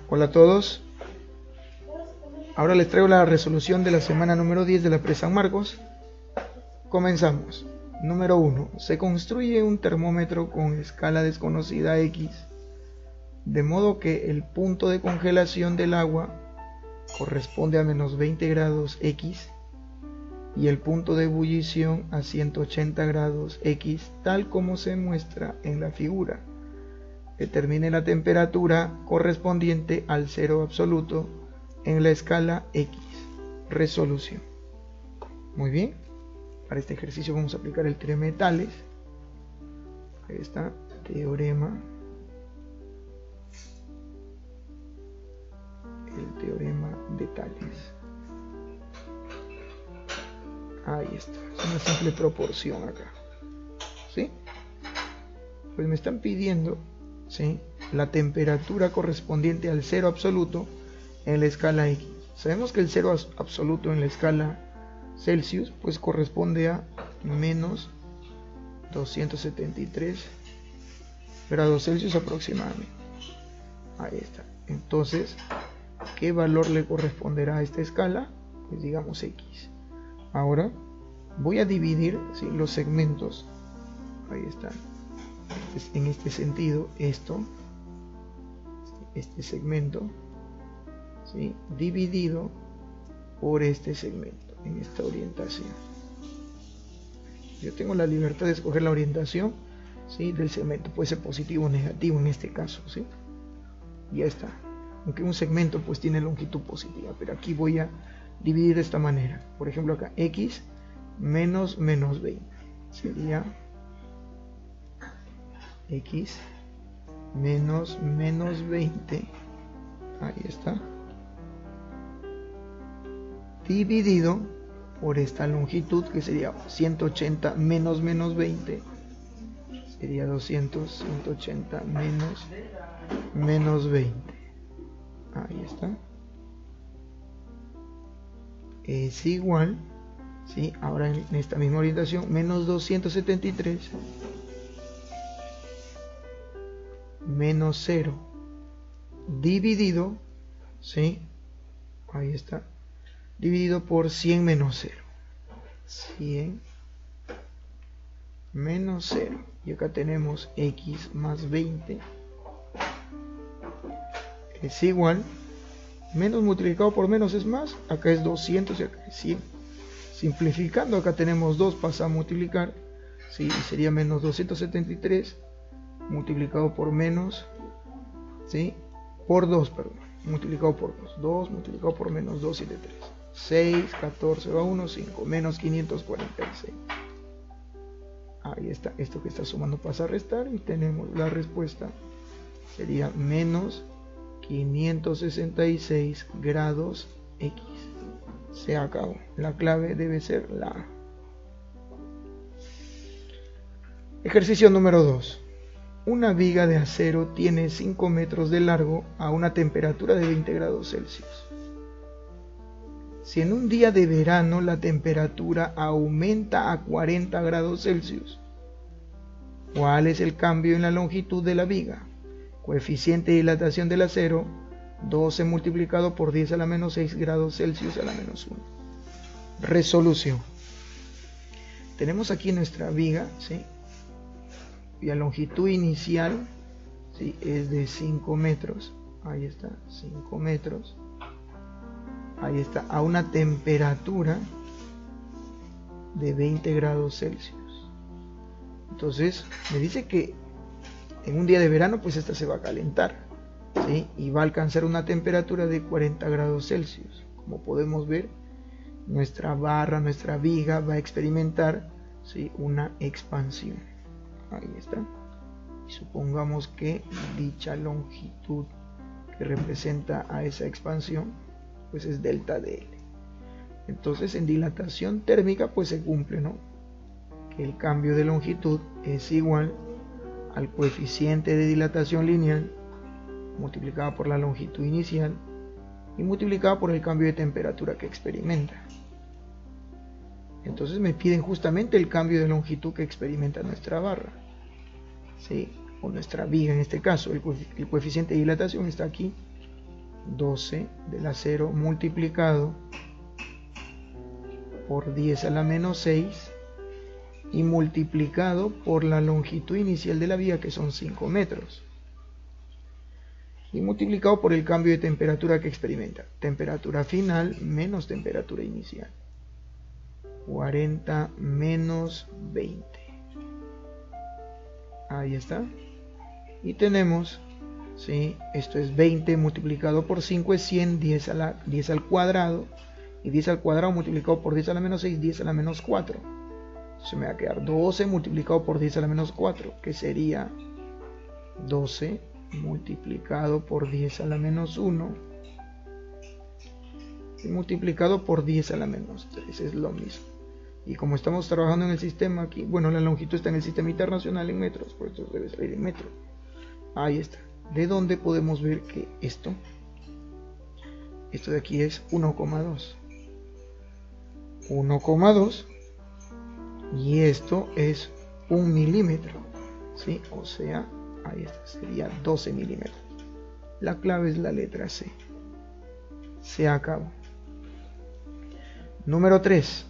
Hola a todos. Ahora les traigo la resolución de la semana número 10 de la Pre-San Marcos. Comenzamos. Número 1. Se construye un termómetro con escala desconocida X, de modo que el punto de congelación del agua corresponde a menos 20 grados X y el punto de ebullición a 180 grados X, tal como se muestra en la figura. Determine la temperatura correspondiente al cero absoluto en la escala X. Resolución. Muy bien. Para este ejercicio vamos a aplicar el teorema de Tales. Ahí está, teorema. El teorema de Tales. Ahí está. Es una simple proporción acá. ¿Sí? Pues me están pidiendo, ¿sí?, la temperatura correspondiente al cero absoluto en la escala X. Sabemos que el cero absoluto en la escala Celsius pues corresponde a menos 273 grados Celsius aproximadamente. Ahí está. Entonces, ¿qué valor le corresponderá a esta escala? Pues digamos X. Ahora voy a dividir, ¿sí?, los segmentos. Ahí está. En este sentido, este segmento, ¿sí?, dividido por este segmento en esta orientación. Yo tengo la libertad de escoger la orientación, ¿sí?, del segmento. Puede ser positivo o negativo en este caso, ¿sí? Ya está. Aunque un segmento pues tiene longitud positiva, pero aquí voy a dividir de esta manera. Por ejemplo acá, X menos 20 sería X menos 20, ahí está, dividido por esta longitud que sería 180 menos 20, sería 200, 180 menos 20, ahí está, es igual, ¿sí?, ahora en esta misma orientación, menos 273 menos 0 dividido, ¿sí?, ahí está, dividido por 100 menos 0, 100 menos 0, y acá tenemos X más 20 es igual, menos multiplicado por menos es más, acá es 200 y acá es 100. Simplificando, acá tenemos 2, pasa a multiplicar, ¿sí?, y sería menos 273 multiplicado por menos, ¿sí?, por 2, perdón, multiplicado por 2, 2 multiplicado por menos 2, 7, 3, 6, 14, va 1, 5, menos 546. Ahí está, esto que está sumando pasa a restar y tenemos la respuesta, sería menos 566 grados X. Se acabó. La clave debe ser la A. Ejercicio número 2. Una viga de acero tiene 5 metros de largo a una temperatura de 20 grados Celsius. Si en un día de verano la temperatura aumenta a 40 grados Celsius, ¿cuál es el cambio en la longitud de la viga? Coeficiente de dilatación del acero, 12 multiplicado por 10 a la menos 6 grados Celsius a la menos 1. Resolución. Tenemos aquí nuestra viga, ¿sí?, y la longitud inicial, ¿sí?, es de 5 metros. Ahí está, 5 metros. Ahí está, a una temperatura de 20 grados Celsius. Entonces, me dice que en un día de verano, pues esta se va a calentar, ¿sí?, y va a alcanzar una temperatura de 40 grados Celsius. Como podemos ver, nuestra barra, nuestra viga va a experimentar, ¿sí?, una expansión. Ahí está. Y supongamos que dicha longitud que representa a esa expansión pues es delta de L. Entonces en dilatación térmica pues se cumple, ¿no?, que el cambio de longitud es igual al coeficiente de dilatación lineal multiplicado por la longitud inicial y multiplicado por el cambio de temperatura que experimenta. Entonces me piden justamente el cambio de longitud que experimenta nuestra barra, ¿sí?, o nuestra viga en este caso. El coeficiente de dilatación está aquí 12 del acero multiplicado por 10 a la menos 6 y multiplicado por la longitud inicial de la viga, que son 5 metros, y multiplicado por el cambio de temperatura que experimenta. Temperatura final menos temperatura inicial. 40 menos 20. Ahí está. Y tenemos, ¿sí? Esto es 20 multiplicado por 5 es 100, 10 al cuadrado. Y 10 al cuadrado multiplicado por 10 a la menos 6, 10 a la menos 4. Entonces me va a quedar 12 multiplicado por 10 a la menos 4, que sería 12 multiplicado por 10 a la menos 1 y multiplicado por 10 a la menos 3, es lo mismo. Y como estamos trabajando en el sistema aquí, bueno, la longitud está en el sistema internacional en metros, por esto debe salir en metros. Ahí está. De donde podemos ver que esto de aquí es 1,2. 1,2 y esto es 1 milímetro, ¿sí? O sea, ahí está, sería 12 milímetros. La clave es la letra C. Se acabó. Número 3.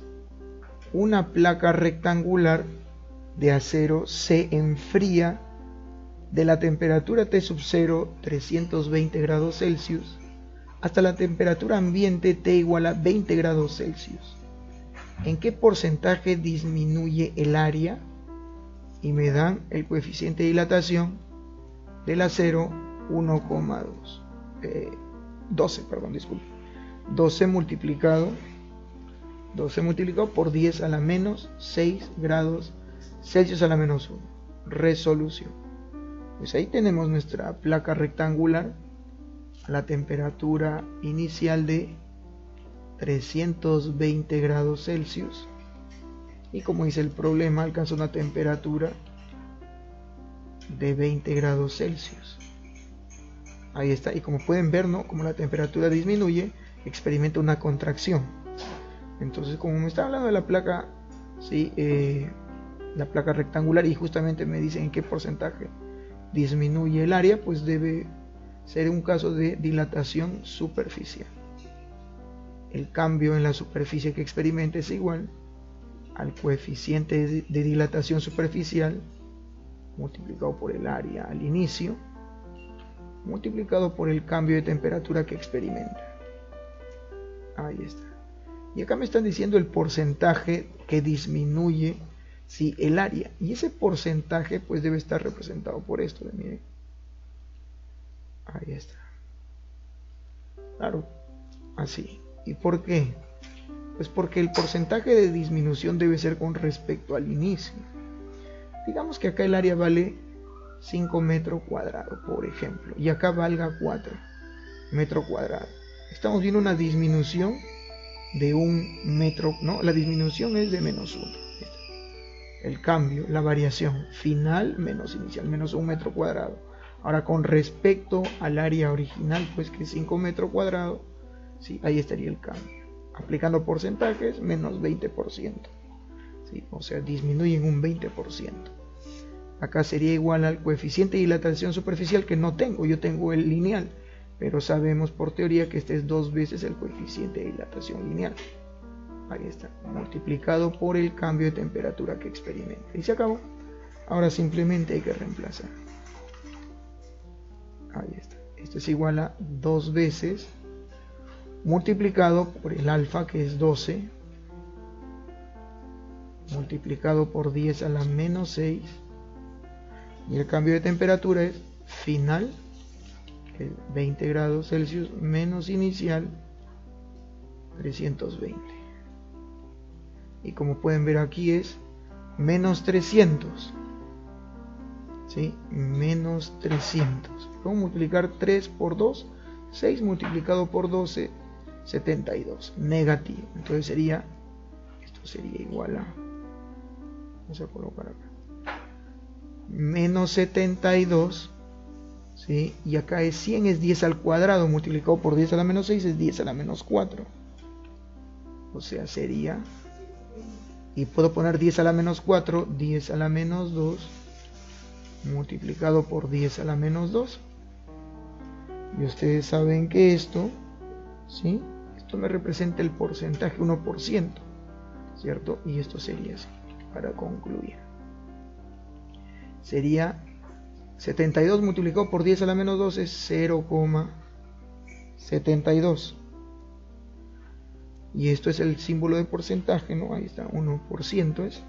Una placa rectangular de acero se enfría de la temperatura T sub 0, 320 grados Celsius, hasta la temperatura ambiente T igual a 20 grados Celsius. ¿En qué porcentaje disminuye el área? Y me dan el coeficiente de dilatación del acero 1,2. 12, perdón, disculpe. 12 multiplicado por 10 a la menos 6 grados Celsius a la menos 1. Resolución. Pues ahí tenemos nuestra placa rectangular a la temperatura inicial de 320 grados Celsius. Y como dice el problema, alcanza una temperatura de 20 grados Celsius. Ahí está. Y como pueden ver, ¿no? Como la temperatura disminuye, experimenta una contracción. Entonces, como me está hablando de la placa, ¿sí? La placa rectangular, y justamente me dicen en qué porcentaje disminuye el área, pues debe ser un caso de dilatación superficial. El cambio en la superficie que experimente es igual al coeficiente de dilatación superficial multiplicado por el área al inicio multiplicado por el cambio de temperatura que experimenta. Ahí está. Y acá me están diciendo el porcentaje que disminuye, sí, el área. Y ese porcentaje pues debe estar representado por esto. Miren. Ahí está. Claro, así. ¿Y por qué? Pues porque el porcentaje de disminución debe ser con respecto al inicio. Digamos que acá el área vale 5 metros cuadrados, por ejemplo, y acá valga 4 metros cuadrados. Estamos viendo una disminución de 1 metro, ¿no? La disminución es de menos 1. El cambio, la variación final menos inicial, menos 1 metro cuadrado. Ahora, con respecto al área original, pues que es 5 metros cuadrados, ¿sí? Ahí estaría el cambio. Aplicando porcentajes, menos 20%. ¿Sí? O sea, disminuye en un 20%. Acá sería igual al coeficiente de dilatación superficial que no tengo, yo tengo el lineal, pero sabemos por teoría que este es 2 veces el coeficiente de dilatación lineal. Ahí está, multiplicado por el cambio de temperatura que experimenta. Y se acabó. Ahora simplemente hay que reemplazar. Ahí está. Esto es igual a 2 veces multiplicado por el alfa, que es 12, multiplicado por 10 a la menos 6. Y el cambio de temperatura es final, que es 20 grados Celsius, menos inicial, 320. Y como pueden ver aquí es menos 300. ¿Sí? Menos 300. Vamos a multiplicar 3 por 2. 6 multiplicado por 12, 72. Negativo. Entonces sería, esto sería igual a, vamos a colocar acá, menos 72, ¿sí? Y acá es 100, es 10 al cuadrado, multiplicado por 10 a la menos 6 es 10 a la menos 4. O sea, sería, y puedo poner 10 a la menos 4, 10 a la menos 2, multiplicado por 10 a la menos 2. Y ustedes saben que esto, ¿sí? Esto me representa el porcentaje 1%, ¿cierto? Y esto sería así, para concluir. Sería 72 multiplicado por 10 a la menos 2 es 0,72. Y esto es el símbolo de porcentaje, ¿no? Ahí está, 1% es.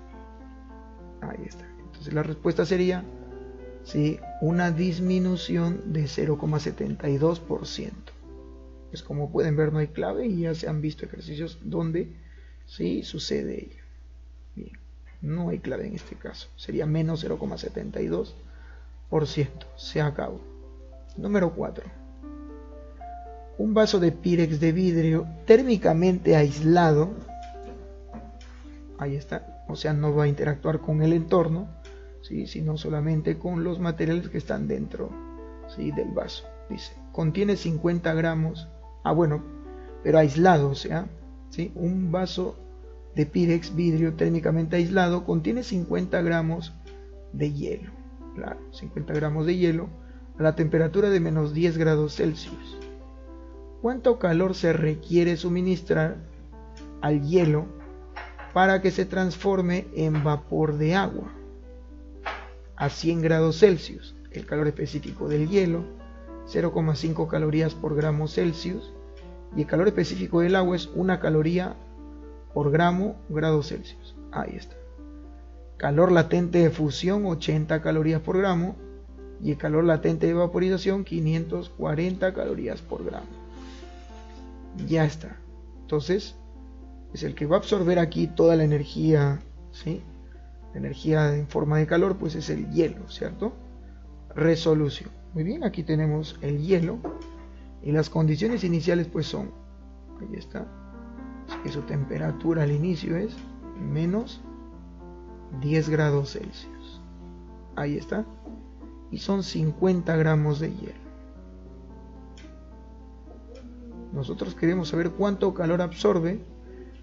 Ahí está. Entonces la respuesta sería, ¿sí?, una disminución de 0,72%. Pues como pueden ver no hay clave y ya se han visto ejercicios donde sí sucede ello. Bien, no hay clave en este caso. Sería menos 0,72%. Se acabó. Número 4. Un vaso de Pyrex de vidrio térmicamente aislado. Ahí está. O sea, no va a interactuar con el entorno, ¿sí?, sino solamente con los materiales que están dentro, ¿sí?, del vaso. Dice, contiene 50 gramos. Bueno, pero aislado, o sea, ¿sí?, un vaso de Pyrex vidrio térmicamente aislado contiene 50 gramos de hielo. Claro, 50 gramos de hielo a la temperatura de menos 10 grados Celsius. ¿Cuánto calor se requiere suministrar al hielo para que se transforme en vapor de agua? A 100 grados Celsius, el calor específico del hielo, 0,5 calorías por gramo Celsius, y el calor específico del agua es 1 caloría por grado Celsius. Ahí está. Calor latente de fusión, 80 calorías por gramo, y el calor latente de vaporización, 540 calorías por gramo. Ya está. Entonces, es el que va a absorber aquí toda la energía, ¿sí?, la energía en forma de calor, pues es el hielo, ¿cierto? Resolución. Muy bien, aquí tenemos el hielo y las condiciones iniciales pues son, ahí está, que su temperatura al inicio es menos 10 grados Celsius. Ahí está. Y son 50 gramos de hielo. Nosotros queremos saber cuánto calor absorbe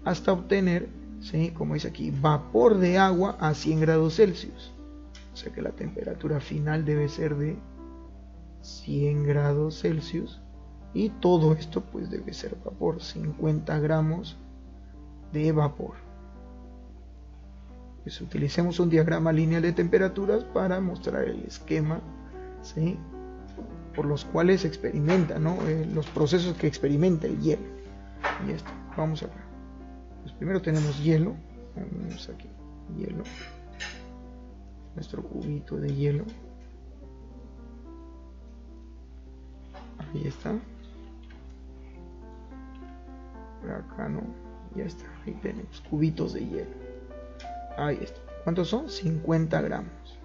hasta obtener, ¿sí?, como dice aquí, vapor de agua a 100 grados Celsius. O sea que la temperatura final debe ser de 100 grados Celsius. Y todo esto pues debe ser vapor, 50 gramos de vapor. Pues utilicemos un diagrama lineal de temperaturas para mostrar el esquema, ¿sí?, por los cuales se experimenta, ¿no?, los procesos que experimenta el hielo. Y esto, vamos acá. Pues primero tenemos hielo. Vamos aquí, hielo. Nuestro cubito de hielo. Ahí está. Por acá no. Ya está. Ahí tenemos cubitos de hielo. Ahí está. ¿Cuántos son? 50 gramos.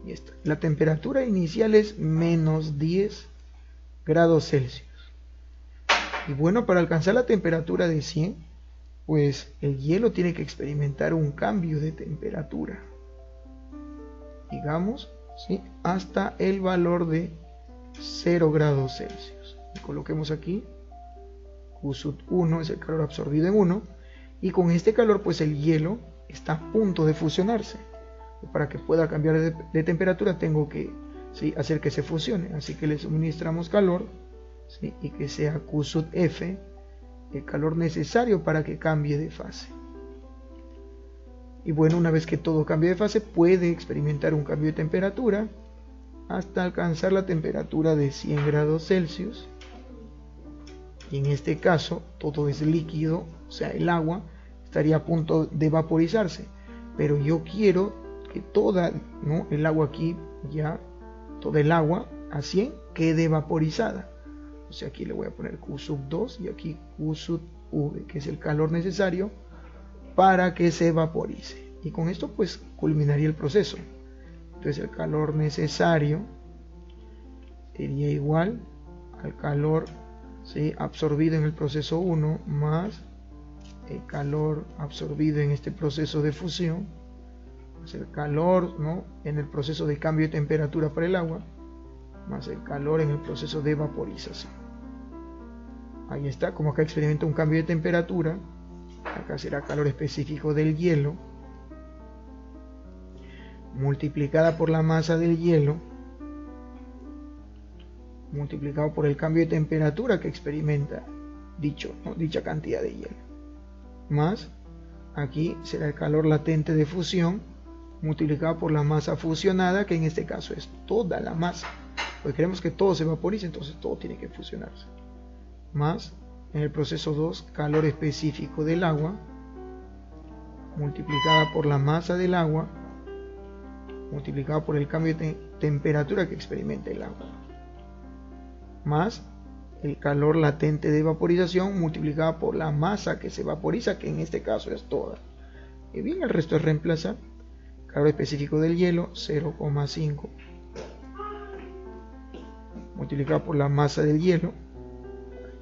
Y está. La temperatura inicial es menos 10 grados Celsius. Y bueno, para alcanzar la temperatura de 100, pues el hielo tiene que experimentar un cambio de temperatura. Digamos, ¿sí?, hasta el valor de 0 grados Celsius. Y coloquemos aquí, Q sub 1 es el calor absorbido en 1. Y con este calor, pues el hielo está a punto de fusionarse. Para que pueda cambiar de temperatura tengo que, ¿sí?, hacer que se fusione. Así que le suministramos calor, ¿sí?, y que sea Q sub F el calor necesario para que cambie de fase. Y bueno, una vez que todo cambie de fase, puede experimentar un cambio de temperatura hasta alcanzar la temperatura de 100 grados Celsius. Y en este caso todo es líquido, o sea, el agua estaría a punto de vaporizarse. Pero yo quiero que toda, ¿no?, el agua aquí, ya toda el agua a 100 quede vaporizada. O sea, aquí le voy a poner Q sub 2 y aquí Q sub V, que es el calor necesario para que se vaporice. Y con esto pues culminaría el proceso. Entonces el calor necesario sería igual al calor, ¿sí?, absorbido en el proceso 1 más el calor absorbido en este proceso de fusión, más el calor, ¿no?, en el proceso de cambio de temperatura para el agua, más el calor en el proceso de vaporización. Ahí está, como acá experimenta un cambio de temperatura, acá será calor específico del hielo, multiplicada por la masa del hielo, multiplicado por el cambio de temperatura que experimenta dicha cantidad de hielo, más aquí será el calor latente de fusión multiplicado por la masa fusionada, que en este caso es toda la masa, porque queremos que todo se vaporice, entonces todo tiene que fusionarse, más en el proceso 2 calor específico del agua multiplicada por la masa del agua multiplicado por el cambio de temperatura que experimenta el agua, más el calor latente de vaporización multiplicado por la masa que se vaporiza, que en este caso es toda. Y bien, el resto es reemplazar. Calor específico del hielo, 0,5 multiplicado por la masa del hielo,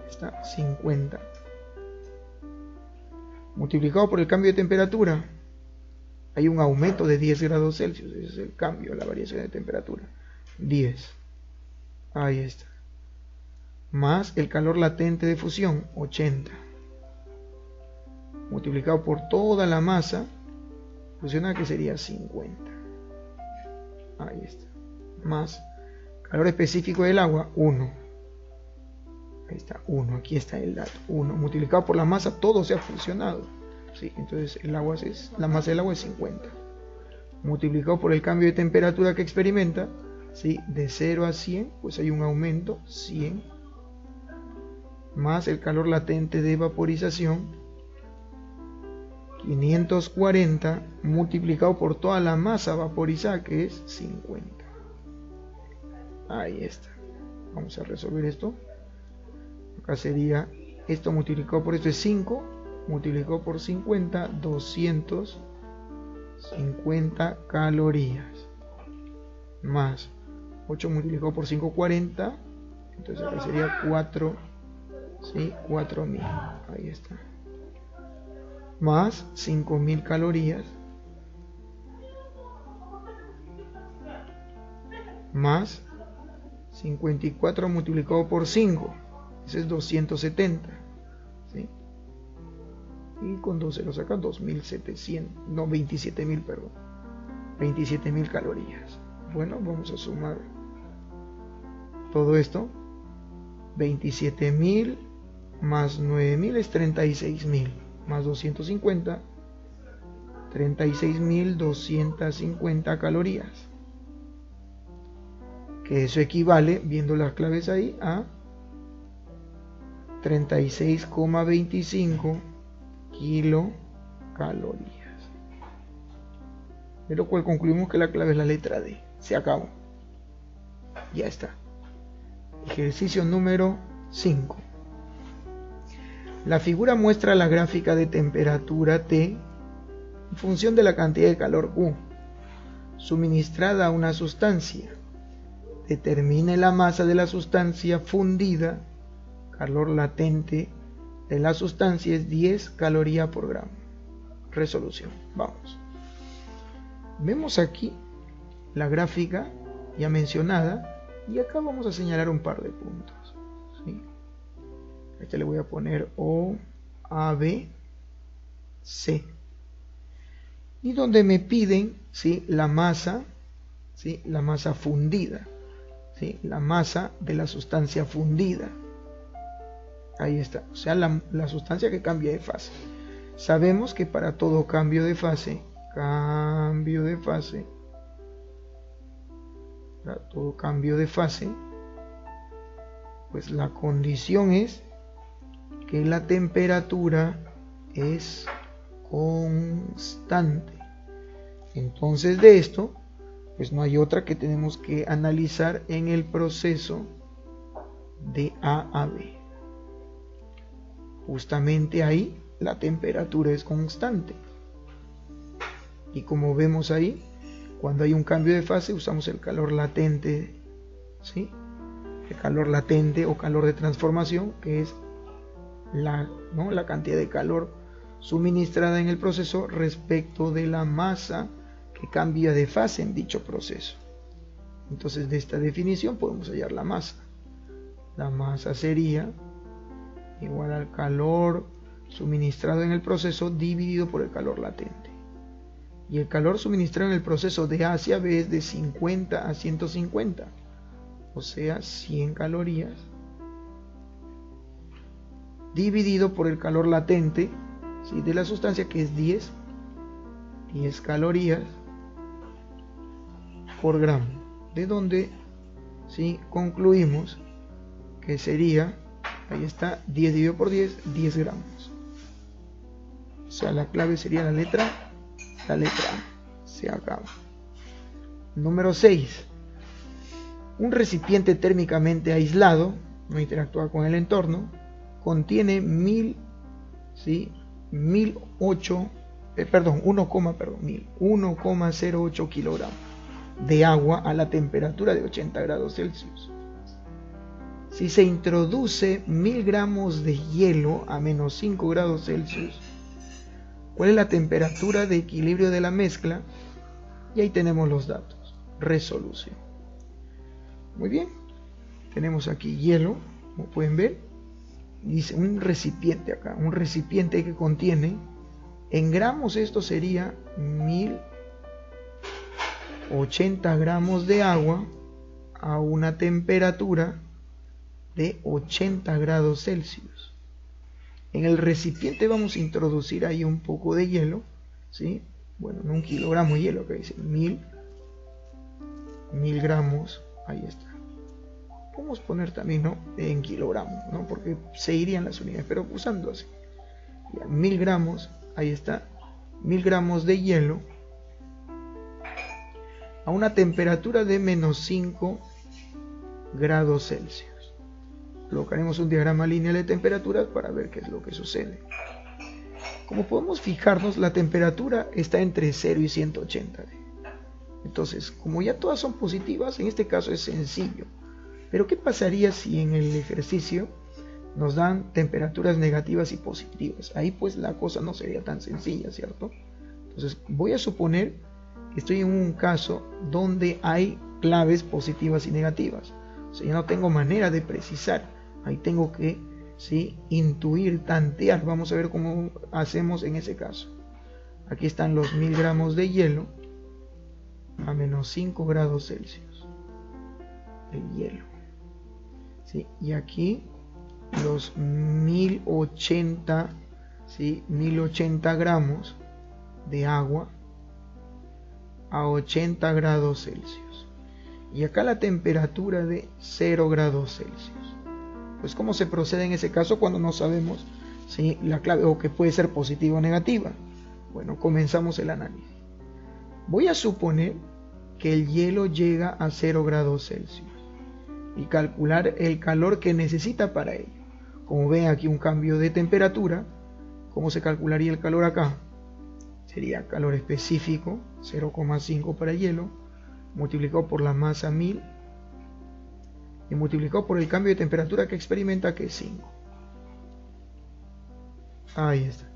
está 50, multiplicado por el cambio de temperatura. Hay un aumento de 10 grados Celsius, ese es el cambio, la variación de temperatura, 10, ahí está, más el calor latente de fusión, 80, multiplicado por toda la masa fusionada, que sería 50, ahí está, más calor específico del agua, 1, ahí está, 1, aquí está el dato, 1, multiplicado por la masa, todo se ha fusionado, ¿sí? Entonces la masa del agua es 50, multiplicado por el cambio de temperatura que experimenta, ¿sí? De 0 a 100, pues hay un aumento, 100, más el calor latente de vaporización, 540, multiplicado por toda la masa vaporizada, que es 50. Ahí está. Vamos a resolver esto. Acá sería esto multiplicado por esto es 5, multiplicado por 50, 250 calorías, más 8 multiplicado por 5, 40, entonces acá sería 4, ¿sí? 4000, ahí está, más 5000 calorías, más 54 multiplicado por 5, ese es 270, ¿sí? Y con 2 se lo sacan 2700, no, 27000, perdón, 27000 calorías. Bueno, vamos a sumar todo esto. 27000 más 9000 es 36000, más 250, 36250 calorías, que eso equivale, viendo las claves ahí, a 36,25 kilocalorías. De lo cual concluimos que la clave es la letra D. Se acabó. Ya está. Ejercicio número 5. La figura muestra la gráfica de temperatura T en función de la cantidad de calor U suministrada a una sustancia. Determine la masa de la sustancia fundida. Calor latente de la sustancia es 10 calorías por gramo. Resolución. Vamos. Vemos aquí la gráfica ya mencionada y acá vamos a señalar un par de puntos, ¿sí? A este le voy a poner O, A, B, C. Y donde me piden, ¿sí? La masa, ¿sí? La masa fundida, ¿sí? La masa de la sustancia fundida. Ahí está, o sea, la sustancia que cambia de fase. Sabemos que para todo cambio de fase, para todo cambio de fase, pues la condición es que la temperatura es constante. Entonces de esto, pues no hay otra que tenemos que analizar en el proceso de A a B. Justamente ahí la temperatura es constante. Y como vemos ahí, cuando hay un cambio de fase usamos el calor latente, ¿sí? El calor latente o calor de transformación, que es la cantidad de calor suministrada en el proceso respecto de la masa que cambia de fase en dicho proceso. Entonces de esta definición podemos hallar la masa. La masa sería igual al calor suministrado en el proceso dividido por el calor latente. Y el calor suministrado en el proceso de A hacia B es de 50 a 150. o sea 100 calorías, dividido por el calor latente, ¿sí?, de la sustancia, que es 10 calorías por gramo, de donde, ¿sí?, concluimos que sería, ahí está, 10 dividido por 10 gramos. O sea, la clave sería la letra A. Se acaba. Número 6. Un recipiente térmicamente aislado, no interactúa con el entorno, contiene 1,08 kilogramos de agua a la temperatura de 80 grados Celsius. Si se introduce 1000 gramos de hielo a menos 5 grados Celsius, ¿cuál es la temperatura de equilibrio de la mezcla? Y ahí tenemos los datos. Resolución. Muy bien. Tenemos aquí hielo, como pueden ver. Dice un recipiente acá, un recipiente que contiene, en gramos esto sería 1080 gramos de agua a una temperatura de 80 grados Celsius. En el recipiente vamos a introducir ahí un poco de hielo, ¿sí? Bueno, no 1 kilogramo de hielo, que dice 1000 gramos, ahí está. Podemos poner también, ¿no?, en kilogramos, ¿no?, porque se irían las unidades, pero usando así. Ya, 1000 gramos, ahí está, 1000 gramos de hielo a una temperatura de menos 5 grados Celsius. Colocaremos un diagrama lineal de temperaturas para ver qué es lo que sucede. Como podemos fijarnos, la temperatura está entre 0 y 180. Entonces, como ya todas son positivas, en este caso es sencillo. Pero ¿qué pasaría si en el ejercicio nos dan temperaturas negativas y positivas? Ahí pues la cosa no sería tan sencilla, ¿cierto? Entonces voy a suponer que estoy en un caso donde hay claves positivas y negativas. O sea, ya no tengo manera de precisar. Ahí tengo que, ¿sí?, intuir, tantear. Vamos a ver cómo hacemos en ese caso. Aquí están los 1000 gramos de hielo a menos 5 grados Celsius. El hielo. ¿Sí? Y aquí los 1080, ¿sí?, 1080 gramos de agua a 80 grados Celsius. Y acá la temperatura de 0 grados Celsius. Pues ¿cómo se procede en ese caso cuando no sabemos, ¿sí?, la clave, o que puede ser positiva o negativa? Bueno, comenzamos el análisis. Voy a suponer que el hielo llega a 0 grados Celsius y calcular el calor que necesita para ello. Como ven aquí un cambio de temperatura, ¿cómo se calcularía el calor acá? Sería calor específico, 0,5 para el hielo, multiplicado por la masa 1000 y multiplicado por el cambio de temperatura que experimenta, que es 5. Ahí está.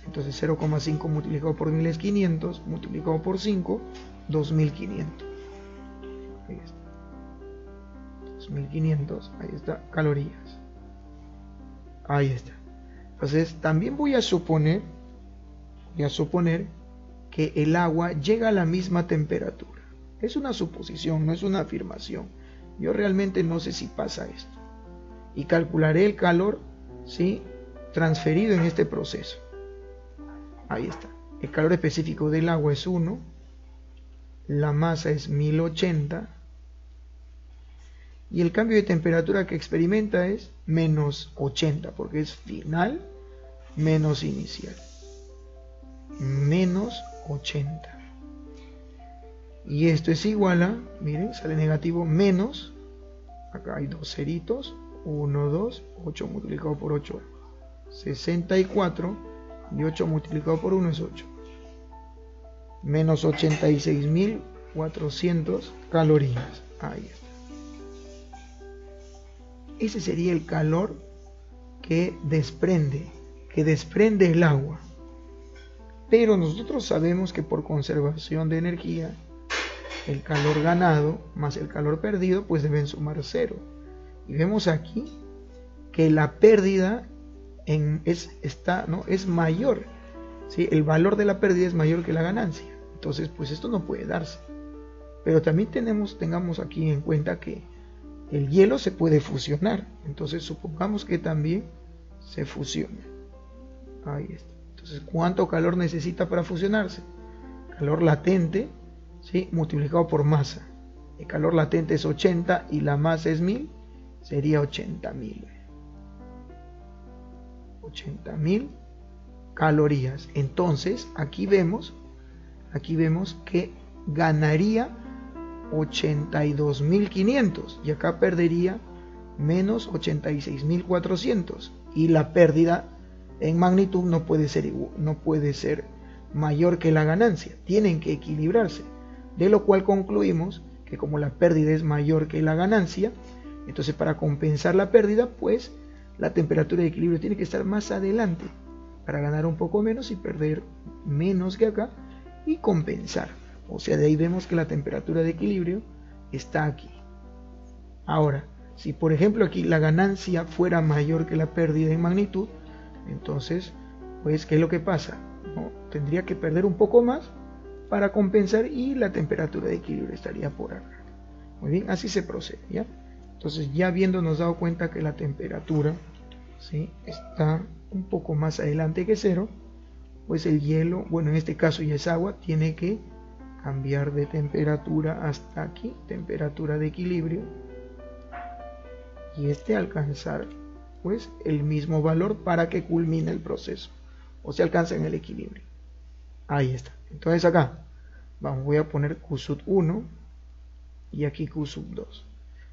Entonces 0,5 multiplicado por 1000 es 500, multiplicado por 5, 2500. Ahí está. 2500, ahí está, calorías. Ahí está. Entonces también voy a suponer que el agua llega a la misma temperatura. Es una suposición, no es una afirmación. Yo realmente no sé si pasa esto. Y calcularé el calor, ¿sí?, transferido en este proceso. Ahí está. El calor específico del agua es 1. La masa es 1080. Y el cambio de temperatura que experimenta es menos 80, porque es final menos inicial. Menos 80. Y esto es igual a, miren, sale negativo, menos, acá hay dos ceritos, 1, 2, 8 multiplicado por 8, 64, y 8 multiplicado por 1 es 8. Menos 86.400 calorías. Ahí está. Ese sería el calor que desprende el agua. Pero nosotros sabemos que por conservación de energía, el calor ganado más el calor perdido pues deben sumar 0. Y vemos aquí que la pérdida es mayor, ¿sí? El valor de la pérdida es mayor que la ganancia. Entonces pues esto no puede darse. Pero también tengamos aquí en cuenta que el hielo se puede fusionar. Entonces supongamos que también se fusiona. Ahí está. Entonces, ¿cuánto calor necesita para fusionarse? Calor latente, ¿sí?, multiplicado por masa. El calor latente es 80 y la masa es 1000, sería 80.000. 80.000 calorías. Entonces, aquí vemos que ganaría 82.500 y acá perdería menos 86.400, y la pérdida en magnitud no puede ser mayor que la ganancia, tienen que equilibrarse, de lo cual concluimos que como la pérdida es mayor que la ganancia, entonces para compensar la pérdida, pues la temperatura de equilibrio tiene que estar más adelante para ganar un poco menos y perder menos que acá y compensar. O sea, de ahí vemos que la temperatura de equilibrio está aquí. Ahora, si por ejemplo aquí la ganancia fuera mayor que la pérdida en magnitud, entonces, pues, ¿qué es lo que pasa? ¿No? Tendría que perder un poco más para compensar y la temperatura de equilibrio estaría por acá. Muy bien, así se procede, ¿ya? Entonces, ya habiéndonos dado cuenta que la temperatura, ¿sí?, está un poco más adelante que cero, pues el hielo, bueno, en este caso ya es agua, tiene que cambiar de temperatura hasta aquí, temperatura de equilibrio, y alcanzar pues el mismo valor para que culmine el proceso, o se alcanza en el equilibrio. Ahí está. Entonces acá voy a poner Q sub 1 y aquí Q sub 2.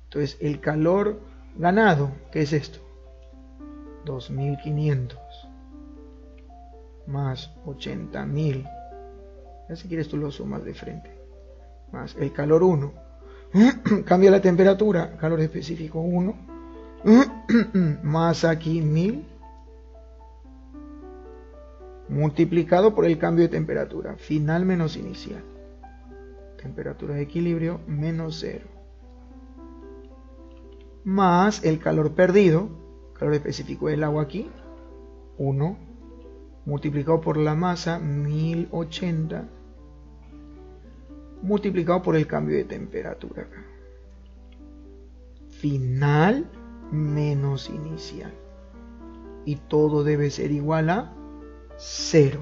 Entonces el calor ganado, ¿qué es esto? 2500 más 80.000, ya si quieres tú lo sumas de frente, más el calor 1, cambia la temperatura, calor específico 1, más aquí 1000, multiplicado por el cambio de temperatura, final menos inicial, temperatura de equilibrio menos 0, más el calor perdido, calor específico del agua aquí, 1, multiplicado por la masa, 1080, multiplicado por el cambio de temperatura acá. Final menos inicial. Y todo debe ser igual a 0.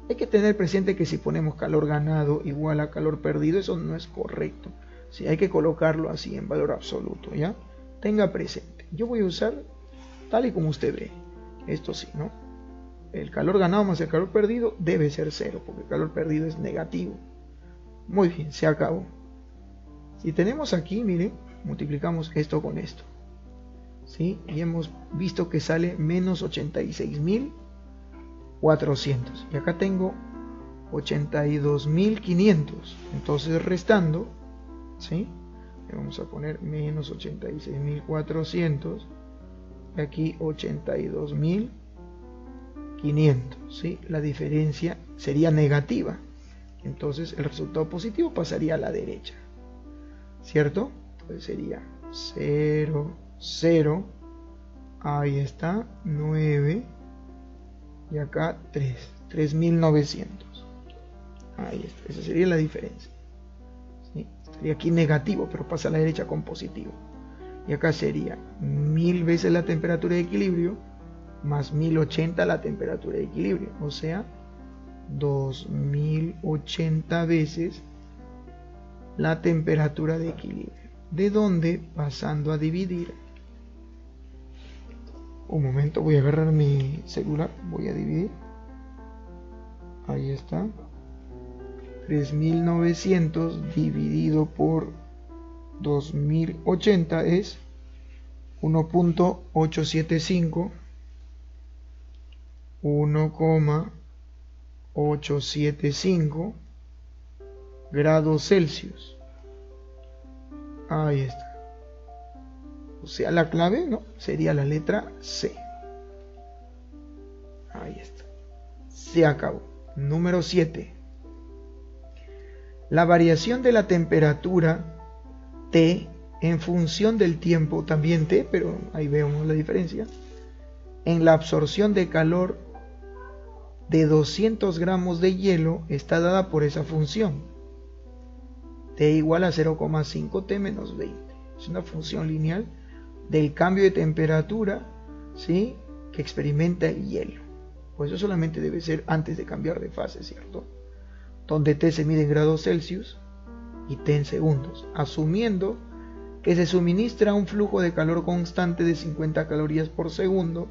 Hay que tener presente que si ponemos calor ganado igual a calor perdido, eso no es correcto. Sí, hay que colocarlo así en valor absoluto, ¿ya? Tenga presente. Yo voy a usar tal y como usted ve. Esto sí, ¿no? El calor ganado más el calor perdido debe ser 0, porque el calor perdido es negativo. Muy bien, se acabó. Si tenemos aquí, miren, multiplicamos esto con esto, ¿sí? Y hemos visto que sale menos 86.400. Y acá tengo 82.500. Entonces restando, ¿sí?, le vamos a poner menos 86.400. Y aquí 82.500, ¿sí? La diferencia sería negativa. Entonces el resultado positivo pasaría a la derecha, ¿cierto? Entonces sería 0, 0, ahí está, 9, y acá 3, 3.900. Ahí está, esa sería la diferencia, ¿sí? Estaría aquí negativo, pero pasa a la derecha con positivo. Y acá sería 1000 veces la temperatura de equilibrio más 1080 la temperatura de equilibrio, o sea, 2080 veces la temperatura de equilibrio. ¿De dónde? Pasando a dividir. Un momento, voy a agarrar mi celular, voy a dividir. Ahí está. 3900 dividido por 2080 es 1.875. 1,875 grados Celsius. Ahí está. O sea, la clave, ¿no?, sería la letra C. Ahí está. Se acabó. Número 7. La variación de la temperatura T en función del tiempo, también T, pero ahí vemos la diferencia, en la absorción de calor de 200 gramos de hielo está dada por esa función. T igual a 0,5 T menos 20. Es una función lineal del cambio de temperatura, ¿sí?, que experimenta el hielo. Pues eso solamente debe ser antes de cambiar de fase, ¿cierto? Donde T se mide en grados Celsius y T en segundos, asumiendo que se suministra un flujo de calor constante de 50 calorías por segundo.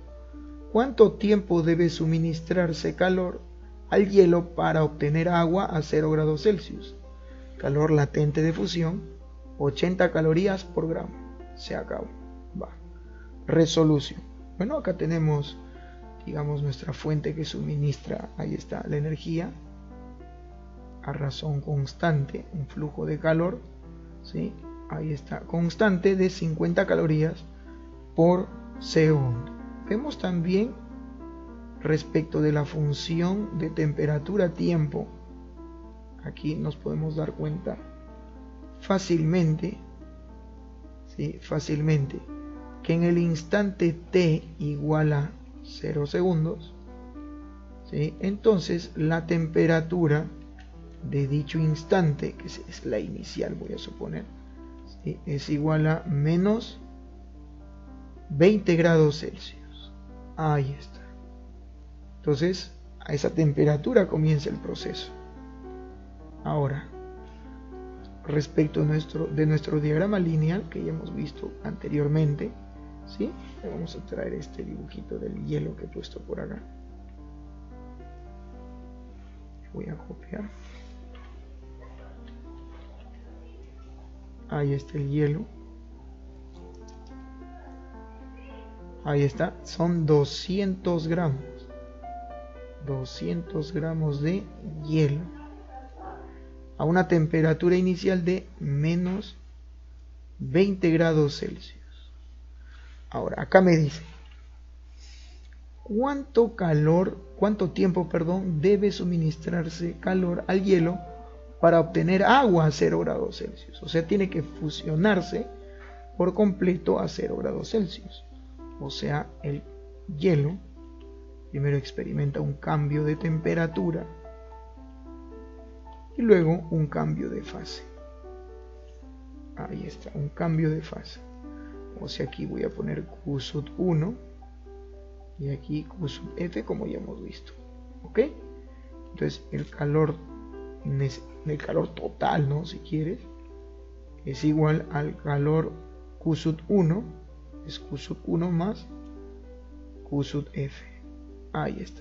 ¿Cuánto tiempo debe suministrarse calor al hielo para obtener agua a 0 grados Celsius? Calor latente de fusión, 80 calorías por gramo. Se acabó. Va. Resolución. Bueno, acá tenemos, digamos, nuestra fuente que suministra, ahí está, la energía a razón constante, un flujo de calor, ¿sí? Ahí está, constante de 50 calorías por segundo. Vemos también respecto de la función de temperatura-tiempo, aquí nos podemos dar cuenta fácilmente, ¿sí?, fácilmente, que en el instante t igual a 0 segundos, ¿sí?, entonces la temperatura de dicho instante, que es la inicial, voy a suponer, ¿sí?, es igual a menos 20 grados Celsius. Ahí está. Entonces, a esa temperatura comienza el proceso. Ahora, respecto de nuestro diagrama lineal que ya hemos visto anteriormente, ¿sí?, vamos a traer este dibujito del hielo que he puesto por acá. Voy a copiar. Ahí está el hielo. Ahí está, son 200 gramos. 200 gramos de hielo a una temperatura inicial de menos 20 grados Celsius. Ahora, acá me dice, ¿cuánto tiempo, debe suministrarse calor al hielo para obtener agua a 0 grados Celsius? O sea, tiene que fusionarse por completo a 0 grados Celsius. O sea, el hielo primero experimenta un cambio de temperatura y luego un cambio de fase. Ahí está, un cambio de fase. O sea, aquí voy a poner Q sub 1 y aquí Q sub F, como ya hemos visto. ¿Ok? Entonces el calor total, ¿no?, si quieres, es igual al calor Q sub 1, es Q sub 1 más Q sub F. Ahí está.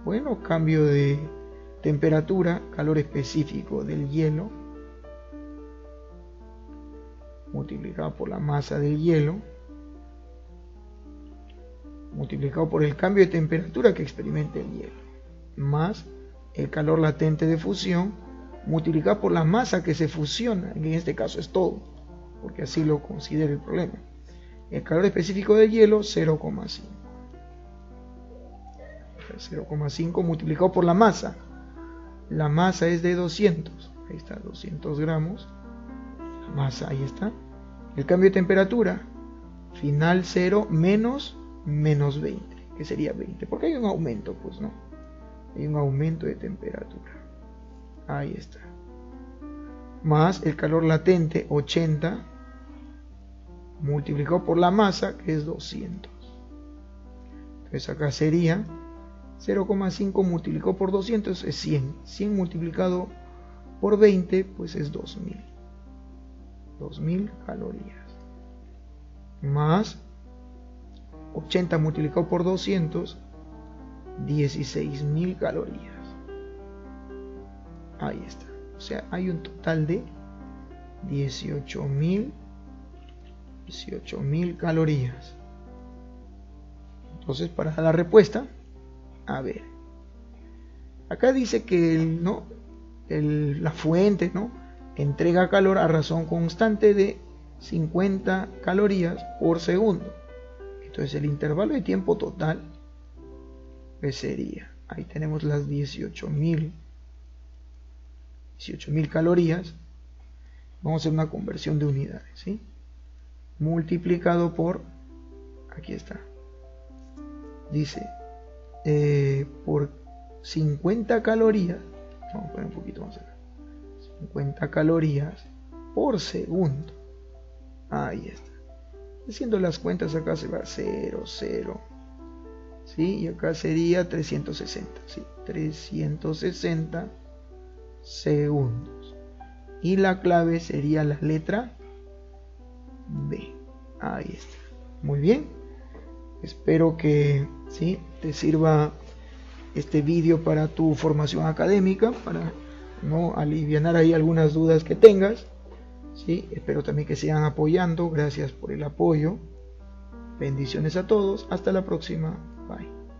Bueno, cambio de temperatura, calor específico del hielo, multiplicado por la masa del hielo, multiplicado por el cambio de temperatura que experimenta el hielo, más el calor latente de fusión, multiplicado por la masa que se fusiona, en este caso es todo, porque así lo considera el problema. El calor específico del hielo, 0,5. 0,5 multiplicado por la masa. La masa es de 200. Ahí está, 200 gramos. La masa, ahí está. El cambio de temperatura, final 0 menos 20, que sería 20. Porque hay un aumento, pues, ¿no? Hay un aumento de temperatura. Ahí está. Más el calor latente, 80, multiplicado por la masa, que es 200. Entonces acá sería 0,5 multiplicado por 200 es 100. 100 multiplicado por 20, pues es 2000. 2000 calorías. Más 80 multiplicado por 200, 16.000 calorías. Ahí está. O sea, hay un total de 18.000 calorías. Entonces, para la respuesta, a ver, acá dice que la fuente, ¿no?, entrega calor a razón constante de 50 calorías por segundo. Entonces el intervalo de tiempo total, pues sería, ahí tenemos las 18.000 calorías. Vamos a hacer una conversión de unidades, ¿sí?, multiplicado por, aquí está, dice, por 50 calorías, vamos a poner un poquito más acá, 50 calorías por segundo. Ahí está. Haciendo las cuentas, acá se va 0, 0. ¿Sí? Y acá sería 360. ¿Sí? 360 segundos. Y la clave sería la letra B. Ahí está. Muy bien. Espero que ¿sí? te sirva este vídeo para tu formación académica, para no alivianar ahí algunas dudas que tengas. ¿Sí? Espero también que sigan apoyando. Gracias por el apoyo. Bendiciones a todos. Hasta la próxima. Bye.